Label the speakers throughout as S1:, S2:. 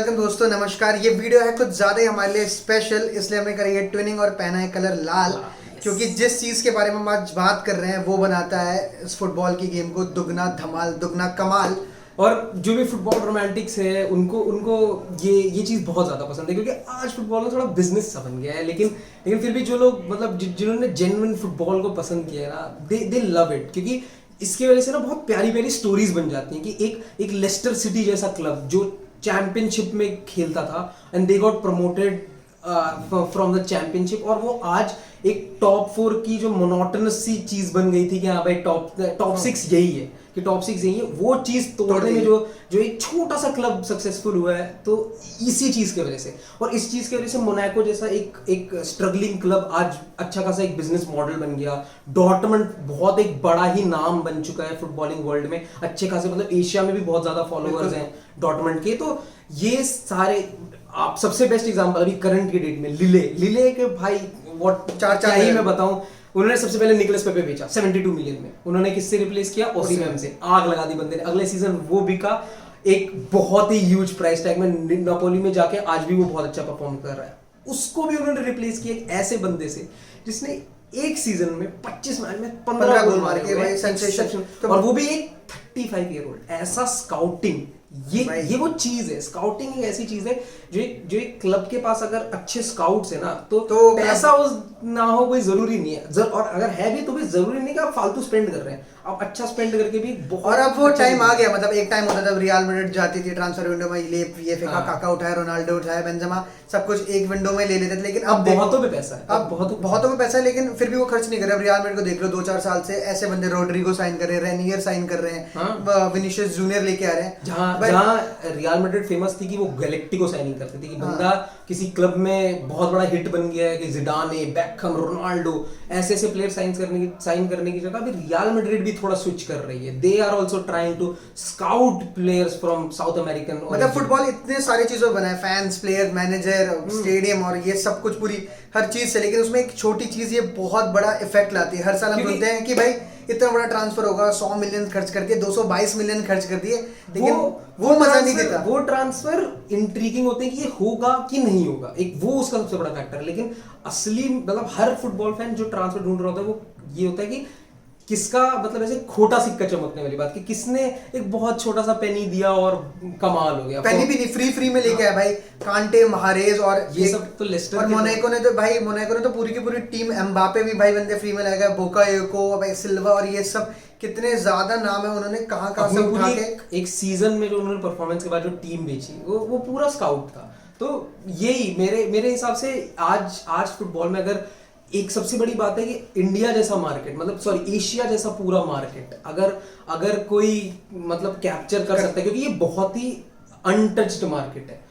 S1: Welcome दोस्तों, नमस्कार। ये वीडियो है कुछ ज़्यादा ही हमारे लिए स्पेशल, इसलिए हमने करी है ट्विनिंग और पहना है कलर लाल। क्योंकि जिस चीज़ के बारे में हम आज बात कर रहे हैं वो बनाता है इस फुटबॉल की गेम को दुगना धमाल, दुगना कमाल।
S2: और जो भी फुटबॉल रोमांटिक्स है उनको उनको ये चीज़ बहुत ज़्यादा पसंद है, क्योंकि आज फुटबॉल में थोड़ा बिजनेस सा बन गया है। लेकिन फिर भी जो लोग मतलब जिन्होंने जेन्युइन फुटबॉल को पसंद किया है ना, दे लव इट। क्योंकि इसकी वजह से ना बहुत प्यारी प्यारी स्टोरीज बन जाती हैं कि एक लेस्टर सिटी जैसा क्लब जो चैंपियनशिप में खेलता था and they got promoted from the championship, और वो आज एक टॉप 4 की जो मोनोटोनस सी चीज बन गई थी कि हाँ भाई टॉप 6 यही है, कि टॉप 6 यही है, वो चीज तोड़ने में जो एक छोटा सा क्लब सक्सेसफुल हुआ है, तो इसी चीज की वजह से। और इस चीज की वजह से मोनाको जैसा एक स्ट्रगलिंग क्लब आज अच्छा खासा एक बिजनेस मॉडल बन गया। डॉर्टमंड बहुत एक बड़ा ही नाम बन चुका है फुटबॉलिंग वर्ल्ड में, अच्छे खासे मतलब एशिया में भी बहुत ज्यादा फॉलोअर्स हैं डॉर्टमंड के। तो ये सारे आप सबसे बेस्ट एग्जांपल अभी करंट की डेट में लिले के भाई व्हाट चार ही मैं बताऊं। उन्होंने सबसे पहले निकोलस पेपे बेचा 72 मिलियन में। उन्होंने किससे रिप्लेस किया? ओसीमैन से। आग लगा दी बंदे ने। अगले सीजन वो बिका एक बहुत ही ह्यूज प्राइस टैग में, नापोली में जाके आज भी वो बहुत अच्छा परफॉर्म कर रहा है। उसको भी उन्होंने रिप्लेस किया एक ऐसे बंदे से जिसने एक सीजन में 25 मैच में 15 गोल मारे के भाई, सेंसेशन। और वो भी एक 35 ईयर ओल्ड। ऐसा स्काउटिंग, ये वो चीज है। स्काउटिंग एक ऐसी चीज है जो एक क्लब के पास अगर अच्छे स्काउट्स है ना, तो पैसा ना हो कोई जरूरी नहीं है। और अगर है भी तो भी जरूरी नहीं कि आप फालतू स्पेंड कर रहे हैं, आप अच्छा स्पेंड करके भी बहुत।
S1: और अब वो टाइम आ गया, मतलब एक टाइम होता था रियल मैड्रिड जाती थी ट्रांसफर विंडो में, ये फेंका, काका उठाया, रोनाल्डो उठाया, बेंजेमा, सब कुछ एक विंडो में ले लेते थे। लेकिन अब
S2: बहुतों पे पैसा है,
S1: अब बहुतों पे पैसा है, लेकिन फिर भी वो खर्च नहीं कर रहे। अब रियल मैड्रिड को देख लो, 2-4 साल से ऐसे बंदे रोड्रिगो साइन कर रहे हैं, रेनियर साइन कर रहे हैं, विनीशियस जूनियर लेके आ रहे हैं।
S2: जहां रियल मैड्रिड फेमस थी कि वो गैलेक्टिको साइनिंग करते थे, कि बंदा किसी क्लब में बहुत बड़ा हिट बन गया है, कि जिडाने, बेकहम, रोनाल्डो, ऐसे प्लेयर साइन करने की जगह अभी रियल मैड्रिड भी थोड़ा स्विच कर रही है। They are also trying to scout players from South American.
S1: मतलब फुटबॉल इतने सारी चीजों बना है, फैंस, प्लेयर, मैनेजर, स्टेडियम और ये सब कुछ पूरी हर चीज से। लेकिन उसमें एक छोटी चीज ये बहुत बड़ा इफेक्ट लाती है। हर साल हम बोलते हैं कि भाई इतना बड़ा ट्रांसफर होगा, 100 मिलियन खर्च करके 222 मिलियन खर्च कर दिए, लेकिन वो मजा नहीं देता।
S2: वो ट्रांसफर इंट्रीगिंग होते हैं कि ये होगा कि नहीं होगा, एक वो उसका सबसे बड़ा फैक्टर है। लेकिन असली मतलब हर फुटबॉल फैन जो ट्रांसफर ढूंढ रहा होता है वो ये होता है कि किसका मतलब ऐसे खोटा सिक्का चमकने वाली बात, कि किसने एक बहुत छोटा सा पेनी दिया और कमाल हो गया।
S1: पेनी भी नहीं, फ्री में लेके आया भाई, कांटे, महारेज और
S2: ये सब तो लेस्टर।
S1: और मोनाको ने तो पूरी की पूरी टीम, एम्बापे भी भाई बंदे फ्री में लाए गए, बोकायोको, भाई सिल्वा, और ये सब कितने ज्यादा नाम है। उन्होंने कहां से उठा के
S2: एक सीजन में जो उन्होंने परफॉर्मेंस के बाद जो टीम बेची वो पूरा स्काउट था। तो यही मेरे हिसाब से आज फुटबॉल में अगर एक सबसे बड़ी बात है कि इंडिया जैसा मार्केट, मतलब एशिया जैसा पूरा मार्केट अगर कोई मतलब कैप्चर कर सकता है, क्योंकि ये बहुत ही अनटच्ड मार्केट है।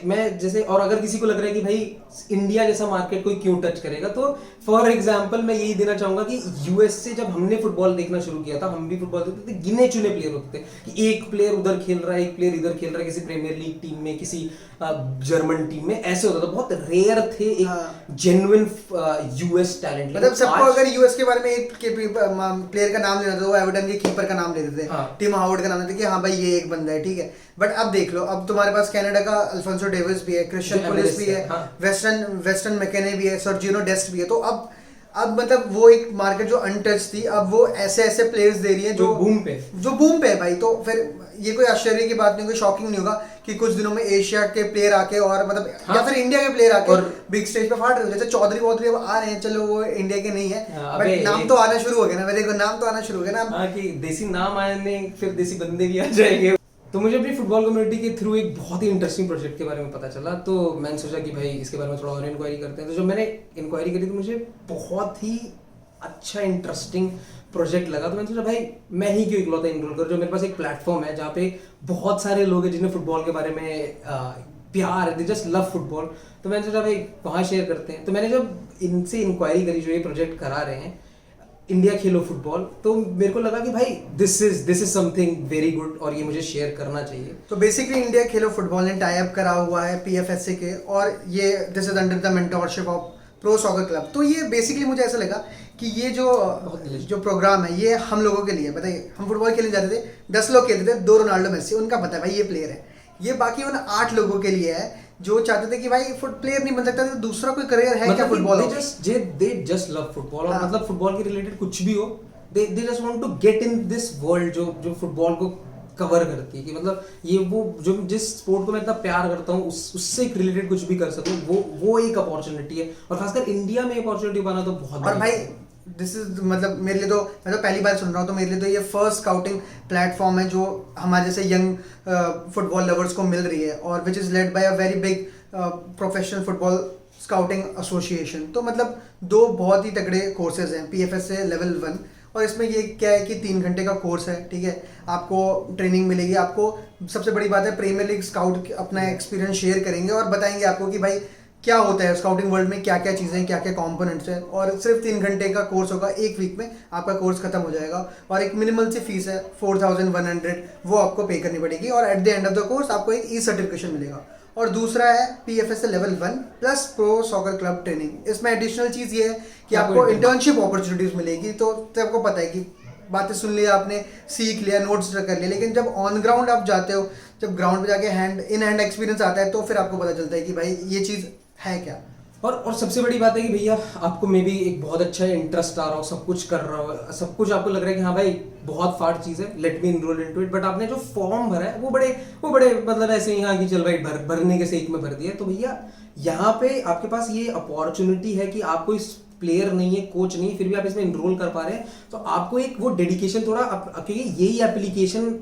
S2: मैं जैसे, और अगर किसी को लग रहा है कि भाई इंडिया जैसा मार्केट कोई क्यों टच करेगा, तो फॉर एग्जांपल मैं यही देना चाहूंगा कि यूएस से जब हमने फुटबॉल देखना शुरू किया था, हम भी फुटबॉल देखते थे, गिने चुने प्लेयर होते थे कि एक प्लेयर उधर खेल रहा है, एक प्लेयर इधर खेल रहा है, किसी प्रीमियर लीग टीम में, किसी जर्मन टीम में, ऐसे होता था। बहुत रेयर थे एक जेन्युइन यूएस टैलेंट।
S1: मतलब सबको अगर यूएस के बारे में एक प्लेयर का नाम लेना था, वो एवर्टन के कीपर का नाम लेते थे, टिम हावर्ड का नाम लेते थे कि हाँ भाई ये एक बंदा है, ठीक है। बट अब देख लो, अब तुम्हारे पास कनाडा का अल्फोंसो डेविस भी है, क्रिश्चियन पुलिस भी है, वेस्टर्न मैकेने भी है, सर्जिनो डेस्ट भी है। तो अब मतलब वो एक मार्केट जो अनटच थी, अब वो ऐसे प्लेयर्स दे रही है जो बूम पे है भाई। तो फिर ये कोई आश्चर्य की बात नहीं, कोई शॉकिंग नहीं होगा कि कुछ दिनों में एशिया के प्लेयर आके और मतलब या फिर इंडिया के प्लेयर आके और बिग स्टेज पे फाड़ रहे हो। जैसे चौधरी अब आ रहे हैं, चलो वो इंडिया के नहीं है, बट नाम तो आना शुरू हो गया ना। मेरे को नाम तो आना शुरू हो गया ना,
S2: कि देसी नाम आने, फिर देसी बंदे भी आ जाएंगे। तो मुझे अपनी फुटबॉल कम्युनिटी के थ्रू एक बहुत ही इंटरेस्टिंग प्रोजेक्ट के बारे में पता चला, तो मैंने सोचा कि भाई इसके बारे में थोड़ा और इंक्वायरी करते हैं। तो जब मैंने इंक्वायरी करी तो मुझे बहुत ही अच्छा इंटरेस्टिंग प्रोजेक्ट लगा। तो मैंने सोचा भाई मैं ही क्यों इकलौता इनरोल कर, जो मेरे पास एक प्लेटफॉर्म है जहाँ पे बहुत सारे लोग हैं जिन्हें फुटबॉल के बारे में प्यार है, दे जस्ट लव फुटबॉल। तो मैंने सोचा भाई वहाँ शेयर करते हैं। तो मैंने जब इनसे इंक्वायरी करी, जो ये प्रोजेक्ट करा रहे हैं इंडिया खेलो फुटबॉल, तो मेरे को लगा कि भाई this is something very good और ये मुझे शेयर करना चाहिए।
S1: तो बेसिकली इंडिया खेलो फुटबॉल ने टाई अप करा हुआ है पीएफएससी के, और ये this is under the mentorship of pro soccer club. तो ये बेसिकली मुझे ऐसा लगा कि ये जो प्रोग्राम है ये हम लोगों के लिए, बताइए हम फुटबॉल खेलने जाते थे, 10 लोग खेलते थे, 2 रोनाल्डो मेसी, उनका पता है भाई ये प्लेयर है, ये बाकी उन 8 लोगों के लिए है जो चाहते थे कि भाई फुट प्लेयर नहीं बन सकता तो दूसरा कोई करियर है क्या football
S2: they just love football और मतलब फुटबॉल के रिलेटेड कुछ भी हो they just want to get in this world जो फुटबॉल को कवर करती है कि मतलब ये वो जो जिस स्पोर्ट को मैं इतना प्यार करता हूँ उससे रिलेटेड कुछ भी कर सकूँ वो एक अपॉर्चुनिटी है और खासकर इंडिया में अपॉर्चुनिटी बना तो बहुत।
S1: और भाई दिस इज मतलब मेरे लिए तो मैं तो पहली बार सुन रहा हूँ तो मेरे लिए तो ये फर्स्ट स्काउटिंग प्लेटफॉर्म है जो हमारे जैसे यंग फुटबॉल लवर्स को मिल रही है और which is led by a very big professional football scouting association. तो मतलब 2 बहुत ही तगड़े कोर्सेज हैं PFS से लेवल 1 और इसमें ये क्या है कि 3 घंटे का कोर्स है, ठीक है। आपको ट्रेनिंग मिलेगी, आपको सबसे बड़ी बात है प्रीमियर लीग स्काउट अपना एक्सपीरियंस शेयर करेंगे और बताएंगे आपको कि भाई क्या होता है स्काउटिंग वर्ल्ड में, क्या क्या चीज़ें हैं, क्या क्या कंपोनेंट्स हैं। और सिर्फ 3 घंटे का कोर्स होगा, 1 वीक में आपका कोर्स खत्म हो जाएगा और एक मिनिमल सी फीस है 4100 वो आपको पे करनी पड़ेगी और at the end of the course आपको एक ई सर्टिफिकेशन मिलेगा। और दूसरा है PFS से level 1 plus pro soccer club training. इसमें एडिशनल चीज़ ये है कि आपको इंटर्नशिप अपॉर्चुनिटीज़ मिलेगी। तो आपको पता है कि बातें सुन लिया आपने, सीख लिया, नोट्स कर लिया, लेकिन जब ऑन ग्राउंड आप जाते हो, जब ग्राउंड पे जाके हैंड इन हैंड एक्सपीरियंस आता है तो फिर आपको पता चलता है कि भाई ये चीज़ है क्या।
S2: और सबसे बड़ी बात है कि भैया आपको मे बी एक बहुत अच्छा इंटरेस्ट आ रहा हो, सब कुछ कर रहा हो, सब कुछ आपको लग रहा है कि हाँ भाई बहुत फाड़ चीज़ है, let me enroll into it, but आपने जो फॉर्म भरा है वो बड़े मतलब ऐसे ही हाँ कि चल भाई भरने के सेक में भर दिया। तो भैया यहाँ पे आपके पास ये अपॉर्चुनिटी है कि आपको इस प्लेयर नहीं है, कोच नहीं है, फिर भी आप इसमें इनरोल कर पा रहे हैं। तो आपको एक वो डेडिकेशन थोड़ा, क्योंकि यही एप्लीकेशन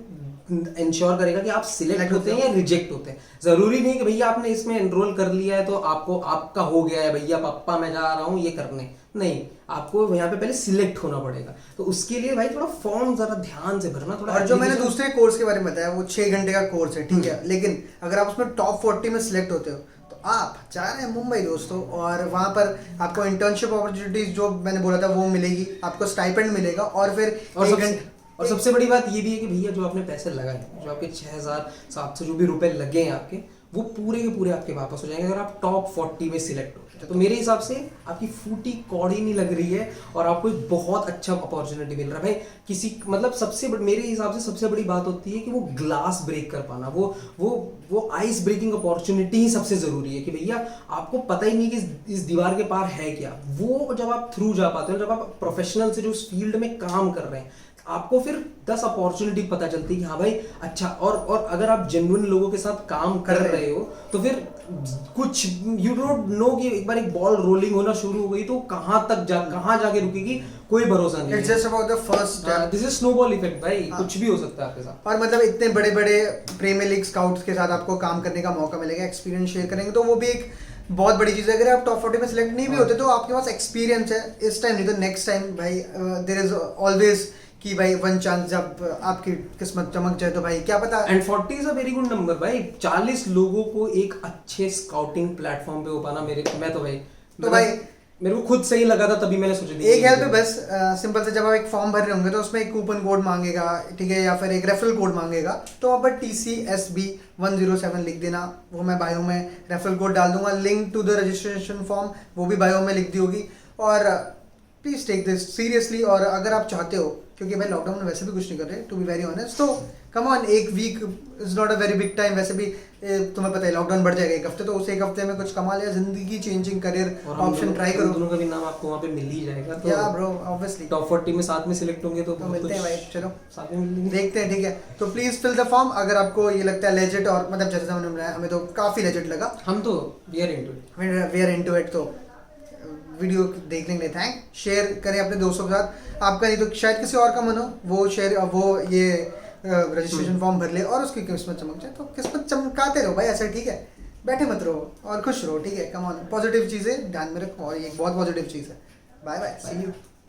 S2: इंश्योर करेगा कि आप सिलेक्ट होते हैं या रिजेक्ट होते हैं। जरूरी नहीं कि भैया आपने इसमें एनरोल कर लिया है तो आपको आपका हो गया है भैया पापा मैं जा रहा हूँ ये करने, नहीं, आपको यहाँ पे पहले सिलेक्ट होना पड़ेगा। तो उसके लिए भाई थोड़ा फॉर्म जरा ध्यान से भरना थोड़ा।
S1: और जो मैंने दूसरे कोर्स के बारे में बताया वो 6 घंटे का कोर्स है, ठीक है, लेकिन अगर आप उसमें टॉप 40 में सिलेक्ट होते हो तो आप जा रहे हैं मुंबई दोस्तों और वहाँ पर आपको इंटर्नशिप अपॉर्चुनिटीज जो मैंने बोला था वो मिलेगी, आपको स्टाइपेंड मिलेगा और फिर
S2: और सबसे बड़ी बात ये भी है कि भैया जो आपने पैसे लगाए, जो आपके 6,700 जो भी रुपए लगे हैं आपके, वो पूरे के पूरे आपके वापस हो जाएंगे अगर आप टॉप 40 में सिलेक्ट होते हैं। तो मेरे हिसाब से आपकी फूटी कौड़ी नहीं लग रही है और आपको एक बहुत अच्छा अपॉर्चुनिटी मिल रहा है भाई। किसी मतलब मेरे हिसाब से सबसे बड़ी बात होती है कि वो ग्लास ब्रेक कर पाना, वो आइस ब्रेकिंग अपॉर्चुनिटी ही सबसे जरूरी है कि भैया आपको पता ही नहीं कि इस दीवार के पार है क्या। वो जब आप थ्रू जा पाते हो, जब आप प्रोफेशनल से जो उस फील्ड में काम कर रहे हैं, आपको फिर 10 अपॉर्चुनिटी पता चलती है कि हाँ भाई अच्छा। और अगर आप जेन्युइन लोगों के साथ काम कर रहे हो तो फिर कुछ यू डोंट नो कि एक बार एक बॉल रोलिंग होना शुरू हो गई तो कहाँ जाके रुकेगी कोई भरोसा नहीं।
S1: It's just about the first step,
S2: this is snowball effect भाई, कुछ भी हो सकता है आपके साथ।
S1: और मतलब इतने बड़े बड़े प्रीमियर लीग स्काउट्स के साथ आपको काम करने का मौका मिलेगा, एक्सपीरियंस शेयर करेंगे, तो वो भी एक बहुत बड़ी चीज़ है। अगर आप टॉप 40 में सिलेक्ट नहीं भी होते तो आपके पास एक्सपीरियंस है, इस टाइम नहीं तो नेक्स्ट टाइम भाई देयर इज ऑलवेज कि भाई 1 चांस, जब आपकी किस्मत चमक जाए तो भाई क्या पता।
S2: And 40 is a very good number भाई, 40 लोगों को एक अच्छे स्काउटिंग प्लेटफॉर्म पे हो पाना मेरे को खुद सही लगा था, तभी मैंने सोचा
S1: एक हेल्प है बस सिंपल से, जब आप एक फॉर्म भर रहे होंगे तो उसमें एक कूपन कोड मांगेगा, ठीक है, या फिर एक रेफरल कोड मांगेगा, तो वहाँ पर TCSB 107 लिख देना, वो मैं बायो में रेफरल कोड डाल दूंगा, link to the registration form वो भी बायो में लिख दी होगी। और प्लीज टेक दिस सीरियसली। और अगर आप चाहते हो, क्योंकि भाई लॉकडाउन में वैसे भी कुछ नहीं कर रहे टू बी वेरी ऑनेस्ट, तो come on, 1 week is not a very big time. वैसे भी तुम्हें पता है लॉकडाउन बढ़ जाएगा 1 हफ्ते, तो उस 1 हफ्ते में कुछ कमा लिया, जिंदगी चेंजिंग करियर ऑप्शन ट्राई करो।
S2: दोनों का भी नाम आपको वहाँ पे मिल ही जाएगा। तो
S1: या ब्रो ऑब्वियसली
S2: टॉप 40 में साथ में सिलेक्ट होंगे तो
S1: मिलते हैं भाई, चलो
S2: साथ में मिलेंगे,
S1: देखते हैं, ठीक है। तो प्लीज फिल द फॉर्म अगर आपको ये लगता है लेजिट, और मतलब जैसे हमने बनाया हमें तो काफी लेजिट लगा,
S2: हम तो वी आर इनटू इट।
S1: तो वीडियो देखने के लिए थैंक, शेयर करें अपने दोस्तों के साथ, आपका नहीं तो शायद किसी और का मन हो वो शेयर, वो ये रजिस्ट्रेशन फॉर्म भर ले और उसकी किस्मत चमक जाए, तो किस्मत चमकाते रहो भाई, ऐसा ठीक है, बैठे मत रहो और खुश रहो, ठीक है, कम ऑन, पॉजिटिव चीज़ें ध्यान में रखो, और ये बहुत पॉजिटिव चीज़ है। Bye bye, see you.